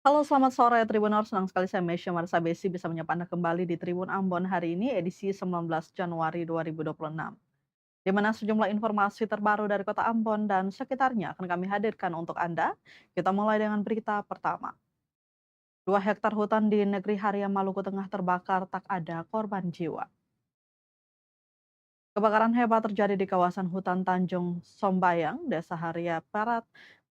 Halo, selamat sore Tribuners. Senang sekali saya Mesya Marsabesi bisa menyapa Anda kembali di Tribun Ambon hari ini edisi 19 Januari 2026. Di mana sejumlah informasi terbaru dari Kota Ambon dan sekitarnya akan kami hadirkan untuk Anda. Kita mulai dengan berita pertama. 2 hektar hutan di negeri Haria Maluku Tengah terbakar, tak ada korban jiwa. Kebakaran hebat terjadi di kawasan hutan Tanjung Sombayang, Desa Haria Barat,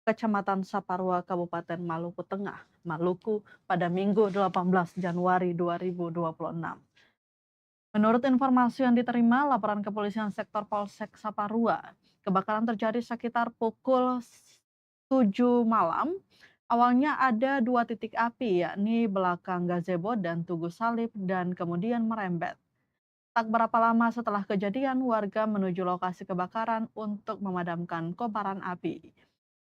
Kecamatan Saparua, Kabupaten Maluku Tengah, Maluku pada Minggu 18 Januari 2026. Menurut informasi yang diterima, laporan kepolisian sektor Polsek Saparua, kebakaran terjadi sekitar pukul 7 malam. Awalnya ada 2 titik api, yakni belakang gazebo dan Tugu Salib, dan kemudian merembet. Tak berapa lama setelah kejadian, warga menuju lokasi kebakaran untuk memadamkan kobaran api.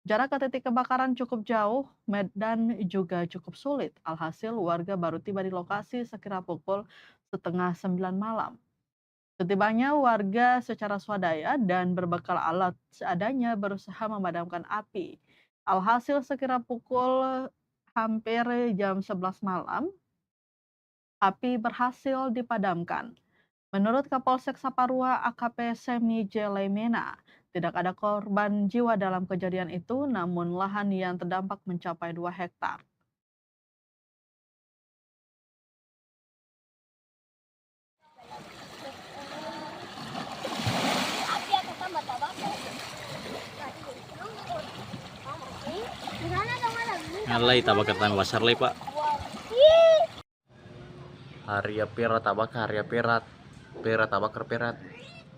Jarak ke titik kebakaran cukup jauh dan juga cukup sulit. Alhasil warga baru tiba di lokasi sekira pukul setengah 9 malam. Setibanya warga secara swadaya dan berbekal alat seadanya berusaha memadamkan api. Alhasil sekira pukul hampir jam 11 malam, api berhasil dipadamkan. Menurut Kapolsek Saparua AKP Semi Jelemena, tidak ada korban jiwa dalam kejadian itu, namun lahan yang terdampak mencapai 2 hektar. Ngalay tabak kami pasar lay pak. Harya perat tabak harya perat. Perat tabakar perat.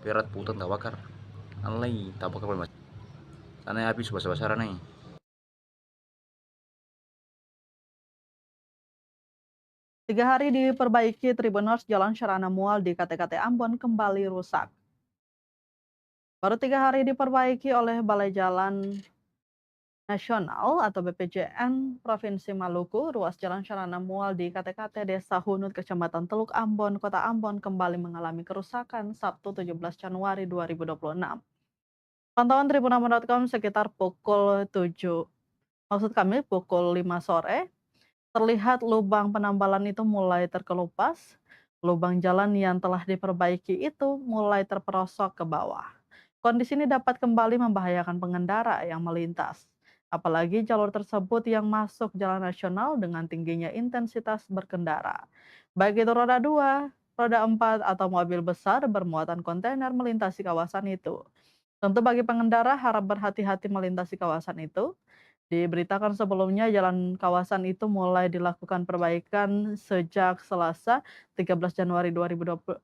Perat putan tabakar. Alay tabakar mas. Sana habis basah-basaran nih. 3 hari diperbaiki, Tribuners Jalan Syarana Mual di KTKT Ambon kembali rusak. Baru 3 hari diperbaiki oleh Balai Jalan Nasional atau BPJN Provinsi Maluku, ruas Jalan Syarana Mual di KTKT Desa Hunut, Kecamatan Teluk Ambon, Kota Ambon kembali mengalami kerusakan Sabtu 17 Januari 2026. Pantauan tribunambon.com sekitar pukul 7, maksud kami pukul 5 sore, terlihat lubang penambalan itu mulai terkelupas. Lubang jalan yang telah diperbaiki itu mulai terperosok ke bawah. Kondisi ini dapat kembali membahayakan pengendara yang melintas. Apalagi jalur tersebut yang masuk jalan nasional dengan tingginya intensitas berkendara. Baik itu roda 2, roda 4, atau mobil besar bermuatan kontainer melintasi kawasan itu. Tentu bagi pengendara harap berhati-hati melintasi kawasan itu. Diberitakan sebelumnya jalan kawasan itu mulai dilakukan perbaikan sejak Selasa 13 Januari 2026.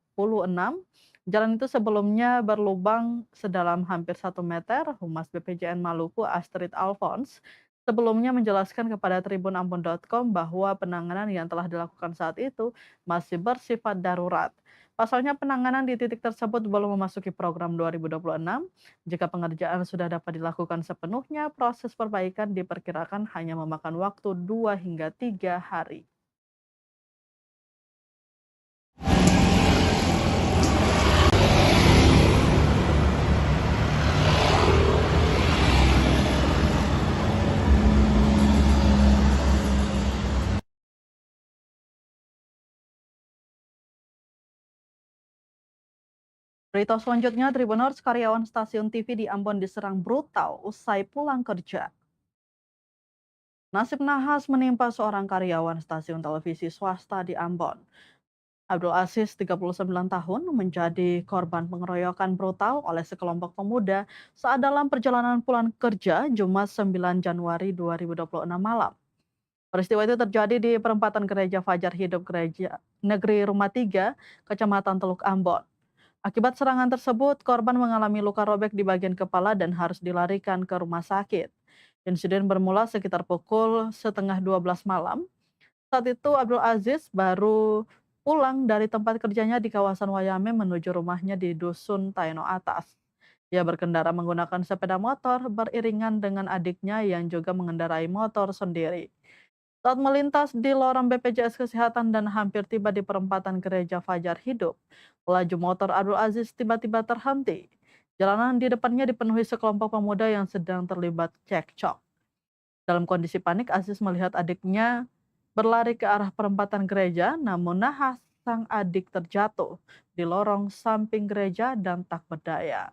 Jalan itu sebelumnya berlubang sedalam hampir 1 meter. Humas BPJN Maluku Astrid Alphonse sebelumnya menjelaskan kepada tribunambon.com bahwa penanganan yang telah dilakukan saat itu masih bersifat darurat. Pasalnya penanganan di titik tersebut belum memasuki program 2026. Jika pengerjaan sudah dapat dilakukan sepenuhnya, proses perbaikan diperkirakan hanya memakan waktu 2 hingga 3 hari. Berita selanjutnya, Tribuners, karyawan stasiun TV di Ambon diserang brutal usai pulang kerja. Nasib nahas menimpa seorang karyawan stasiun televisi swasta di Ambon. Abdul Aziz, 39 tahun, menjadi korban pengeroyokan brutal oleh sekelompok pemuda saat dalam perjalanan pulang kerja Jumat 9 Januari 2026 malam. Peristiwa itu terjadi di perempatan Gereja Fajar Hidup Gereja Negeri Rumah Tiga, Kecamatan Teluk Ambon. Akibat serangan tersebut, korban mengalami luka robek di bagian kepala dan harus dilarikan ke rumah sakit. Insiden bermula sekitar pukul setengah 12 malam. Saat itu Abdul Aziz baru pulang dari tempat kerjanya di kawasan Wayame menuju rumahnya di Dusun Taeno Atas. Ia berkendara menggunakan sepeda motor beriringan dengan adiknya yang juga mengendarai motor sendiri. Saat melintas di lorong BPJS Kesehatan dan hampir tiba di perempatan Gereja Fajar Hidup, laju motor Abdul Aziz tiba-tiba terhenti. Jalanan di depannya dipenuhi sekelompok pemuda yang sedang terlibat cekcok. Dalam kondisi panik, Aziz melihat adiknya berlari ke arah perempatan gereja, namun nahas sang adik terjatuh di lorong samping gereja dan tak berdaya.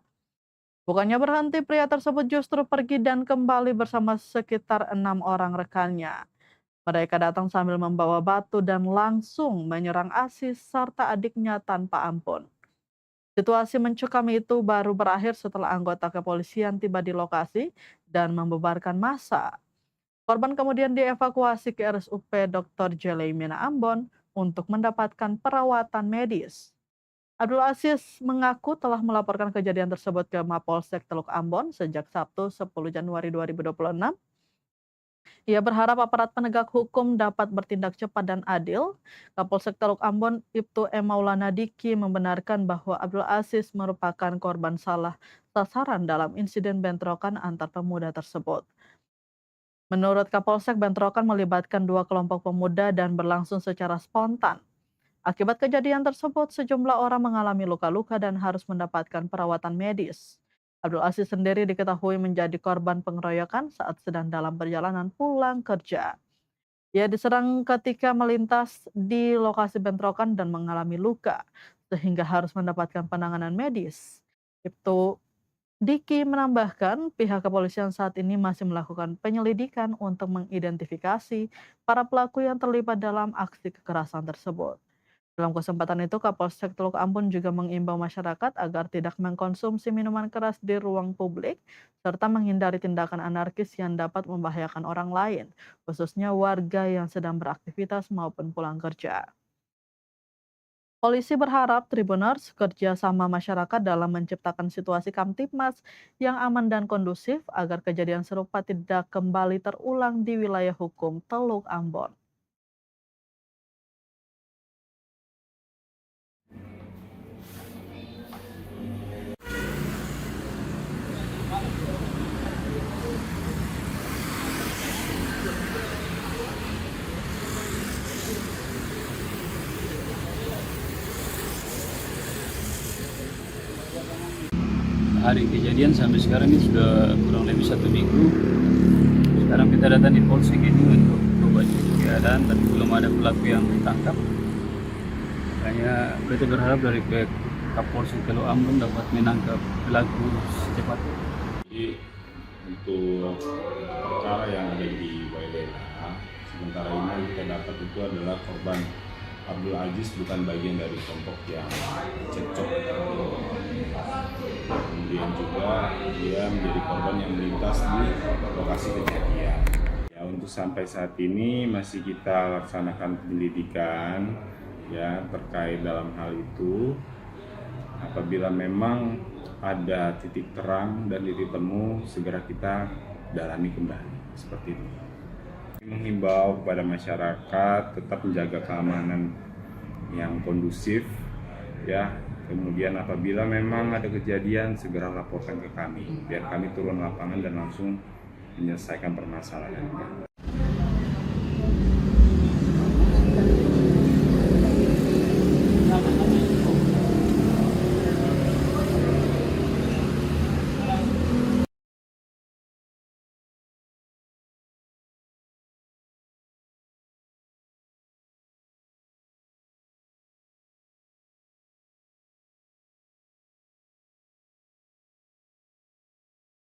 Bukannya berhenti, pria tersebut justru pergi dan kembali bersama sekitar 6 orang rekannya. Mereka datang sambil membawa batu dan langsung menyerang Aziz serta adiknya tanpa ampun. Situasi mencekam itu baru berakhir setelah anggota kepolisian tiba di lokasi dan membubarkan massa. Korban kemudian dievakuasi ke RSUP Dr. Jeleimina Ambon untuk mendapatkan perawatan medis. Abdul Aziz mengaku telah melaporkan kejadian tersebut ke Mapolsek Teluk Ambon sejak Sabtu 10 Januari 2026. Ia berharap aparat penegak hukum dapat bertindak cepat dan adil. Kapolsek Teluk Ambon Ibtu M. Maulana Diki membenarkan bahwa Abdul Aziz merupakan korban salah sasaran dalam insiden bentrokan antar pemuda tersebut. Menurut Kapolsek, bentrokan melibatkan dua kelompok pemuda dan berlangsung secara spontan. Akibat kejadian tersebut, sejumlah orang mengalami luka-luka dan harus mendapatkan perawatan medis. Abdul Aziz sendiri diketahui menjadi korban pengeroyokan saat sedang dalam perjalanan pulang kerja. Ia diserang ketika melintas di lokasi bentrokan dan mengalami luka, sehingga harus mendapatkan penanganan medis. Itu Diki menambahkan pihak kepolisian saat ini masih melakukan penyelidikan untuk mengidentifikasi para pelaku yang terlibat dalam aksi kekerasan tersebut. Dalam kesempatan itu, Kapolsek Teluk Ambon juga mengimbau masyarakat agar tidak mengkonsumsi minuman keras di ruang publik, serta menghindari tindakan anarkis yang dapat membahayakan orang lain, khususnya warga yang sedang beraktivitas maupun pulang kerja. Polisi berharap Tribuners kerja sama masyarakat dalam menciptakan situasi Kamtipmas yang aman dan kondusif agar kejadian serupa tidak kembali terulang di wilayah hukum Teluk Ambon. Hari kejadian sampai sekarang ini sudah kurang lebih 1 minggu. Sekarang kita datang di polsek ini untuk coba cek keadaan, tapi belum ada pelaku yang ditangkap. Makanya kita berharap dari pihak Kapolsek Teluk Ambon dapat menangkap pelaku secepatnya. Jadi untuk perkara yang ada di Wailena, sementara ini yang kita dapat itu adalah korban Abdul Aziz bukan bagian dari kelompok yang cekcok. Kemudian juga dia menjadi korban yang melintas di lokasi kejadian. Ya, untuk sampai saat ini masih kita laksanakan penyelidikan ya terkait dalam hal itu. Apabila memang ada titik terang dan titik temu, segera kita dalami kembali seperti itu. Menghimbau kepada masyarakat tetap menjaga keamanan yang kondusif ya. Kemudian apabila memang ada kejadian segera laporkan ke kami biar kami turun lapangan dan langsung menyelesaikan permasalahannya.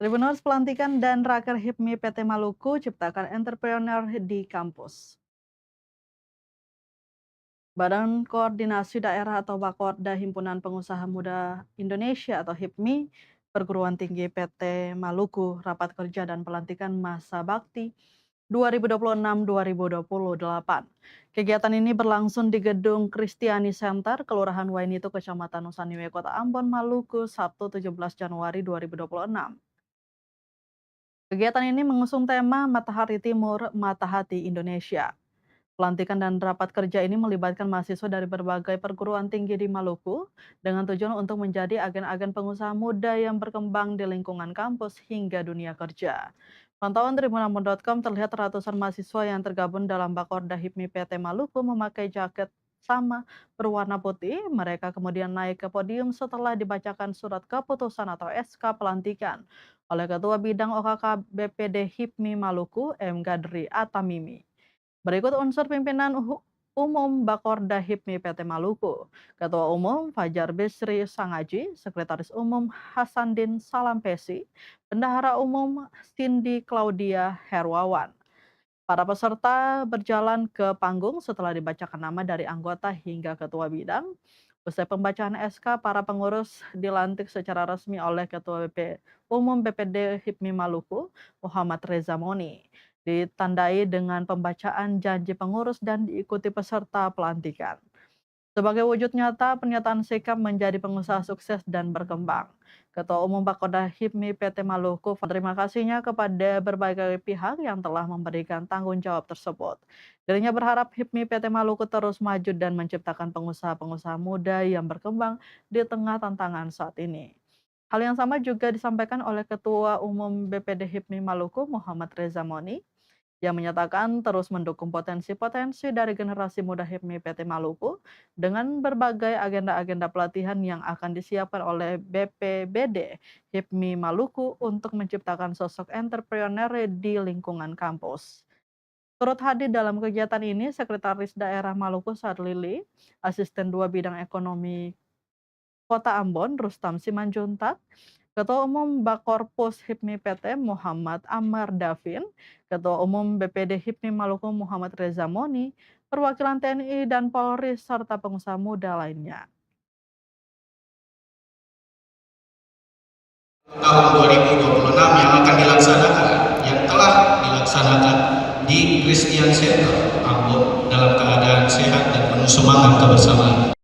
Tribuners pelantikan dan raker HIPMI PT Maluku ciptakan entrepreneur di kampus. Badan Koordinasi Daerah atau Bakorda Himpunan Pengusaha Muda Indonesia atau HIPMI, Perguruan Tinggi PT Maluku, rapat kerja dan pelantikan masa bakti 2026-2028. Kegiatan ini berlangsung di Gedung Kristiani Center, Kelurahan Wainito, Kecamatan Nusaniwe, Kota Ambon, Maluku, Sabtu 17 Januari 2026. Kegiatan ini mengusung tema Matahari Timur, Mata Hati Indonesia. Pelantikan dan rapat kerja ini melibatkan mahasiswa dari berbagai perguruan tinggi di Maluku dengan tujuan untuk menjadi agen-agen pengusaha muda yang berkembang di lingkungan kampus hingga dunia kerja. Pantauan tribunambon.com terlihat ratusan mahasiswa yang tergabung dalam Bakorda HIPMI PT Maluku memakai jaket sama berwarna putih. Mereka kemudian naik ke podium setelah dibacakan surat keputusan atau SK pelantikan oleh Ketua Bidang OKK BPD HIPMI Maluku M. Gadri Atamimi. Berikut unsur pimpinan Umum Bakorda HIPMI PT Maluku. Ketua Umum Fajar Bisri Sangaji, Sekretaris Umum Hasanuddin Salampesi, Bendahara Umum Cindy Claudia Herwawan. Para peserta berjalan ke panggung setelah dibacakan nama dari anggota hingga ketua bidang. Usai pembacaan SK, para pengurus dilantik secara resmi oleh Ketua Umum BPD HIPMI Maluku, Muhammad Reza Moni. Ditandai dengan pembacaan janji pengurus dan diikuti peserta pelantikan. Sebagai wujud nyata, pernyataan sikap menjadi pengusaha sukses dan berkembang. Ketua Umum Bakoda HIPMI PT Maluku terima kasihnya kepada berbagai pihak yang telah memberikan tanggung jawab tersebut. Dirinya berharap HIPMI PT Maluku terus maju dan menciptakan pengusaha-pengusaha muda yang berkembang di tengah tantangan saat ini. Hal yang sama juga disampaikan oleh Ketua Umum BPD HIPMI Maluku Muhammad Reza Moni yang menyatakan terus mendukung potensi-potensi dari generasi muda HIPMI PT Maluku dengan berbagai agenda-agenda pelatihan yang akan disiapkan oleh BPBD HIPMI Maluku untuk menciptakan sosok entrepreneur di lingkungan kampus. Turut hadir dalam kegiatan ini Sekretaris Daerah Maluku Sarlili, Asisten 2 Bidang Ekonomi Kota Ambon Rustam Simanjuntak, Ketua Umum Bakorpus HIPMI PT Muhammad Amar Davin, Ketua Umum BPD HIPMI Maluku Muhammad Reza Moni, perwakilan TNI dan Polri, serta pengusaha muda lainnya. Tahun 2026 yang akan dilaksanakan, yang telah dilaksanakan di Christian Center Ambon dalam keadaan sehat dan penuh semangat kebersamaan.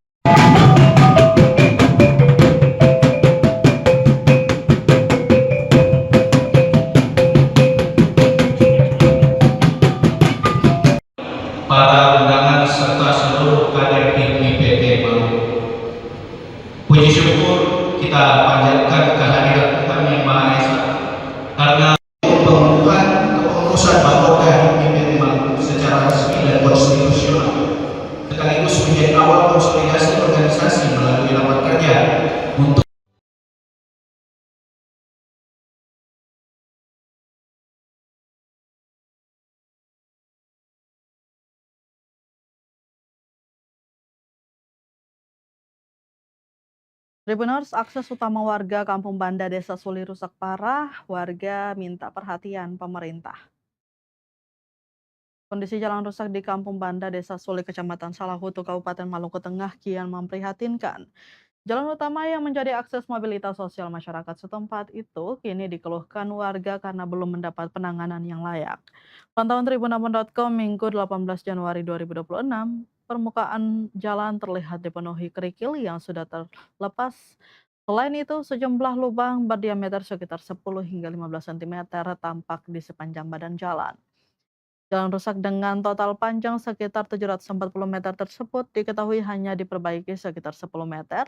Para undangan serta seluruh kader HIPMI PT Maluku. Puji syukur kita panjatkan kehadiran Tuhan Yang Maha Esa karena pengukuhan kepengurusan Bakorda HIPMI PT Maluku secara resmi dan konstitusional sekaligus menjadi awal konsolidasi organisasi melalui rapat kerja untuk Tribuners, akses utama warga Kampung Banda Desa Suli rusak parah, warga minta perhatian pemerintah. Kondisi jalan rusak di Kampung Banda Desa Suli Kecamatan Salahutu Kabupaten Maluku Tengah kian memprihatinkan. Jalan utama yang menjadi akses mobilitas sosial masyarakat setempat itu kini dikeluhkan warga karena belum mendapat penanganan yang layak. Pantauan tribunambon.com Minggu 18 Januari 2026, permukaan jalan terlihat dipenuhi kerikil yang sudah terlepas. Selain itu, sejumlah lubang berdiameter sekitar 10 hingga 15 cm tampak di sepanjang badan jalan. Jalan rusak dengan total panjang sekitar 740 meter tersebut diketahui hanya diperbaiki sekitar 10 meter.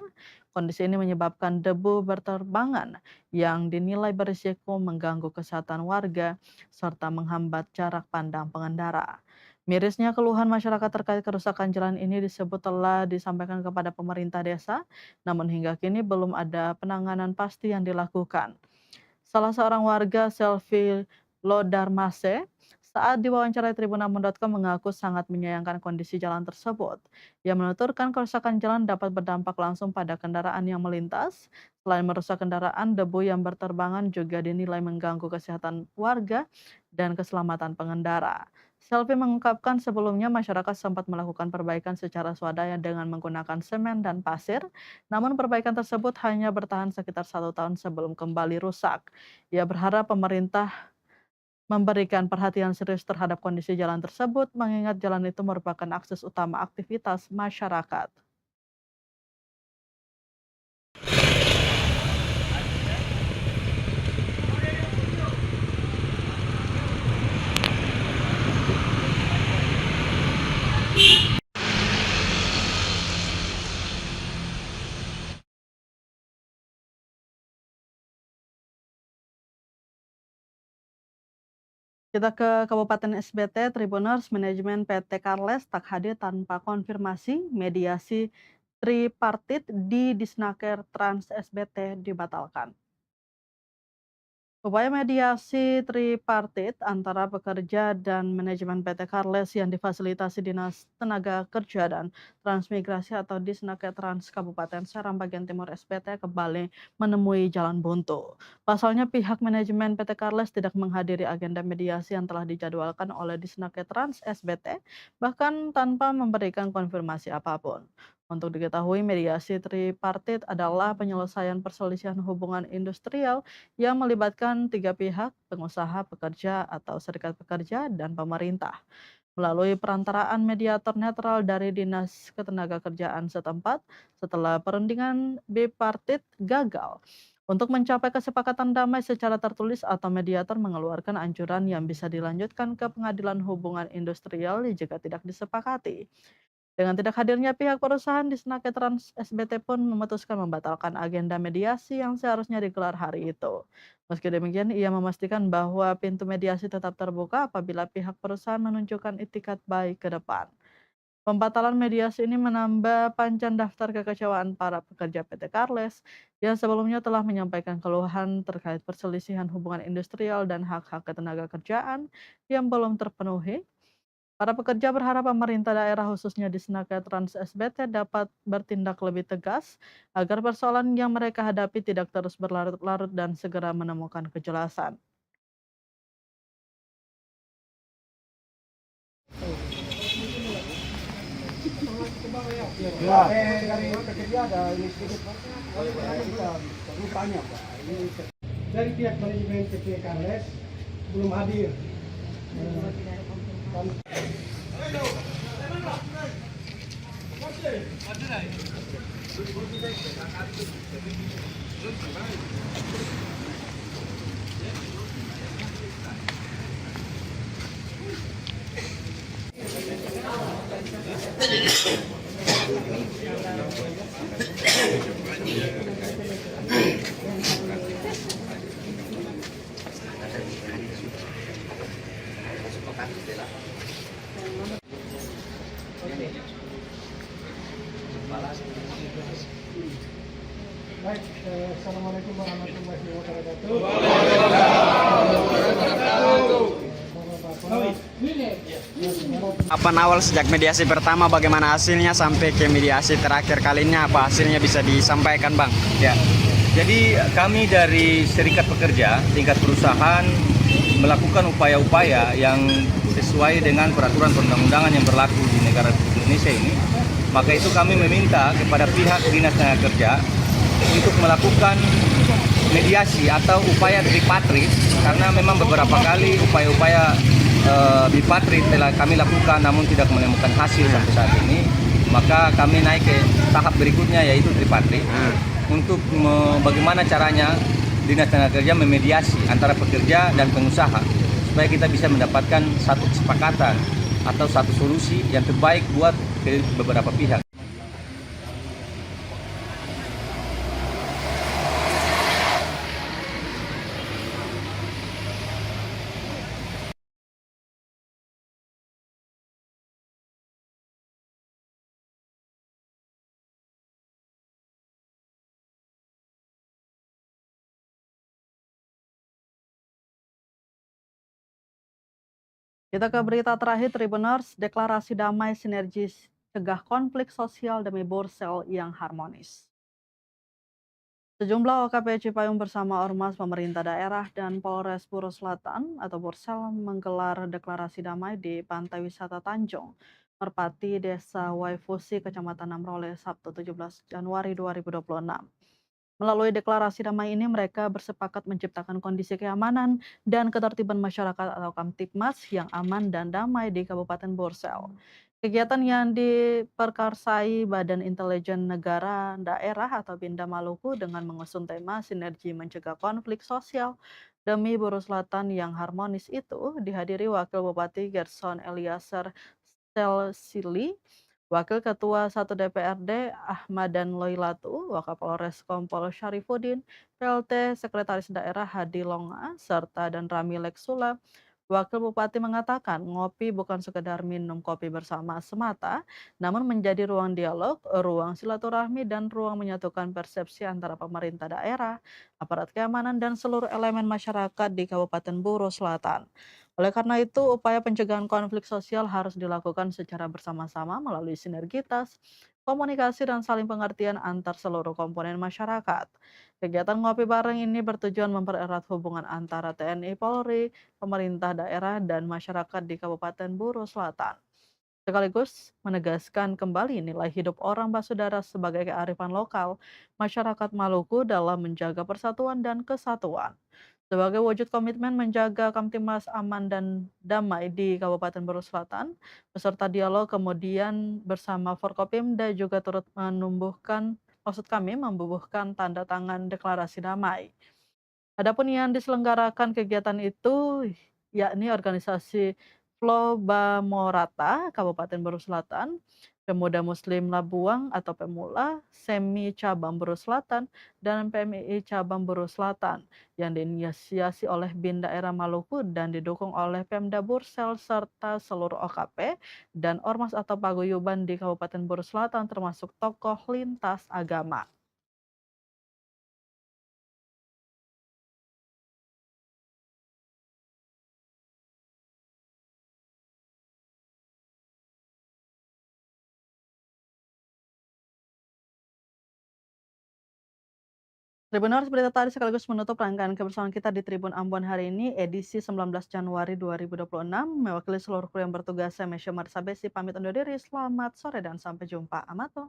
Kondisi ini menyebabkan debu berterbangan yang dinilai berisiko mengganggu kesehatan warga serta menghambat jarak pandang pengendara. Mirisnya keluhan masyarakat terkait kerusakan jalan ini disebut telah disampaikan kepada pemerintah desa, namun hingga kini belum ada penanganan pasti yang dilakukan. Salah seorang warga, Selvi Lodarmase, saat diwawancarai tribunambon.com mengaku sangat menyayangkan kondisi jalan tersebut. Ia menuturkan kerusakan jalan dapat berdampak langsung pada kendaraan yang melintas. Selain merusak kendaraan, debu yang berterbangan juga dinilai mengganggu kesehatan warga dan keselamatan pengendara. Selvi mengungkapkan sebelumnya masyarakat sempat melakukan perbaikan secara swadaya dengan menggunakan semen dan pasir, namun perbaikan tersebut hanya bertahan sekitar 1 tahun sebelum kembali rusak. Ia berharap pemerintah memberikan perhatian serius terhadap kondisi jalan tersebut, mengingat jalan itu merupakan akses utama aktivitas masyarakat. Kita ke Kabupaten SBT, Tribuners, manajemen PT Karles tak hadir tanpa konfirmasi, mediasi tripartit di Disnaker Trans SBT dibatalkan. Upaya mediasi tripartit antara pekerja dan manajemen PT Karles yang difasilitasi Dinas Tenaga Kerja dan Transmigrasi atau Disnakertrans Kabupaten Seram bagian Timur SBT kembali menemui jalan buntu. Pasalnya pihak manajemen PT Karles tidak menghadiri agenda mediasi yang telah dijadwalkan oleh Disnakertrans SBT, bahkan tanpa memberikan konfirmasi apapun. Untuk diketahui, mediasi tripartit adalah penyelesaian perselisihan hubungan industrial yang melibatkan tiga pihak, pengusaha, pekerja atau serikat pekerja, dan pemerintah. Melalui perantaraan mediator netral dari Dinas Ketenagakerjaan setempat, setelah perundingan bipartit gagal. Untuk mencapai kesepakatan damai secara tertulis atau mediator mengeluarkan anjuran yang bisa dilanjutkan ke pengadilan hubungan industrial jika tidak disepakati. Dengan tidak hadirnya pihak perusahaan, Disnakertrans SBT pun memutuskan membatalkan agenda mediasi yang seharusnya digelar hari itu. Meski demikian, ia memastikan bahwa pintu mediasi tetap terbuka apabila pihak perusahaan menunjukkan itikat baik ke depan. Pembatalan mediasi ini menambah panjang daftar kekecewaan para pekerja PT Karles yang sebelumnya telah menyampaikan keluhan terkait perselisihan hubungan industrial dan hak-hak ketenagakerjaan yang belum terpenuhi. Para pekerja berharap pemerintah daerah khususnya di Disnakertrans SBT dapat bertindak lebih tegas agar persoalan yang mereka hadapi tidak terus berlarut-larut dan segera menemukan kejelasan. Ya, dari pekerja ada ini sedikit Pak. Kita rupanya Pak, ini dari pihak manajemen PT Karles belum hadir. Baik, assalamualaikum warahmatullahi wabarakatuh. Apa awal sejak mediasi pertama bagaimana hasilnya sampai ke mediasi terakhir kalinya apa hasilnya bisa disampaikan Bang? Ya, jadi kami dari Serikat Pekerja tingkat perusahaan melakukan upaya-upaya yang sesuai dengan peraturan perundang-undangan yang berlaku di negara Indonesia ini. Maka itu kami meminta kepada pihak Dinas Tenaga Kerja untuk melakukan mediasi atau upaya tripatrit karena memang beberapa kali upaya-upaya bipatrit telah kami lakukan namun tidak menemukan hasil sampai saat ini. Maka kami naik ke tahap berikutnya yaitu tripatrit untuk bagaimana caranya Dinas Tenaga Kerja memediasi antara pekerja dan pengusaha supaya kita bisa mendapatkan satu kesepakatan atau satu solusi yang terbaik buat beberapa pihak. Kita ke berita terakhir, Tribuners, deklarasi damai sinergis cegah konflik sosial demi Borsel yang harmonis. Sejumlah OKP Cipayung bersama Ormas pemerintah daerah dan Polres Buru Selatan atau Borsel menggelar deklarasi damai di Pantai Wisata Tanjung, Merpati, Desa Waifusi, Kecamatan Amrole, Sabtu 17 Januari 2026. Melalui deklarasi damai ini, mereka bersepakat menciptakan kondisi keamanan dan ketertiban masyarakat atau Kamtibmas yang aman dan damai di Kabupaten Borsel. Kegiatan yang diperkarsai Badan Intelijen Negara Daerah atau Bina Maluku dengan mengusung tema sinergi mencegah konflik sosial demi Buru Selatan yang harmonis itu dihadiri Wakil Bupati Gerson Eliezer Selsili, Wakil Ketua 1 DPRD Ahmadan Loilatu, Wakapolres Kompol Syarifuddin, PLT Sekretaris Daerah Hadi Longa, serta dan Rami Leksula, Wakil Bupati mengatakan ngopi bukan sekedar minum kopi bersama semata, namun menjadi ruang dialog, ruang silaturahmi, dan ruang menyatukan persepsi antara pemerintah daerah, aparat keamanan, dan seluruh elemen masyarakat di Kabupaten Buru Selatan. Oleh karena itu, upaya pencegahan konflik sosial harus dilakukan secara bersama-sama melalui sinergitas, komunikasi, dan saling pengertian antar seluruh komponen masyarakat. Kegiatan ngopi bareng ini bertujuan mempererat hubungan antara TNI Polri, pemerintah daerah, dan masyarakat di Kabupaten Buru Selatan. Sekaligus menegaskan kembali nilai hidup orang Basudara sebagai kearifan lokal masyarakat Maluku dalam menjaga persatuan dan kesatuan. Sebagai wujud komitmen menjaga Kamtimas aman dan damai di Kabupaten Buru Selatan, peserta dialog kemudian bersama Forkopimda juga turut membubuhkan tanda tangan deklarasi damai. Adapun yang diselenggarakan kegiatan itu yakni organisasi Floba Morata Kabupaten Buru Selatan, Pemuda Muslim Labuang atau Pemula, Semi Cabang Buru Selatan, dan PMII Cabang Buru Selatan yang diinisiasi oleh BIN Daerah Maluku dan didukung oleh Pemda Bursel serta seluruh OKP dan Ormas atau paguyuban di Kabupaten Buru Selatan termasuk tokoh lintas agama. Tribuners, berita tadi sekaligus menutup rangkaian kebersamaan kita di Tribun Ambon hari ini, edisi 19 Januari 2026. Mewakili seluruh kru yang bertugas, saya Mesya Marsabesi pamit undur diri. Selamat sore dan sampai jumpa. Amato.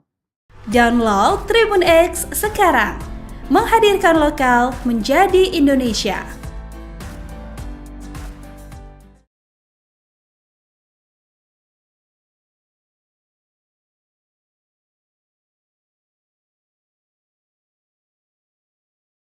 Download Tribun X sekarang, menghadirkan lokal menjadi Indonesia.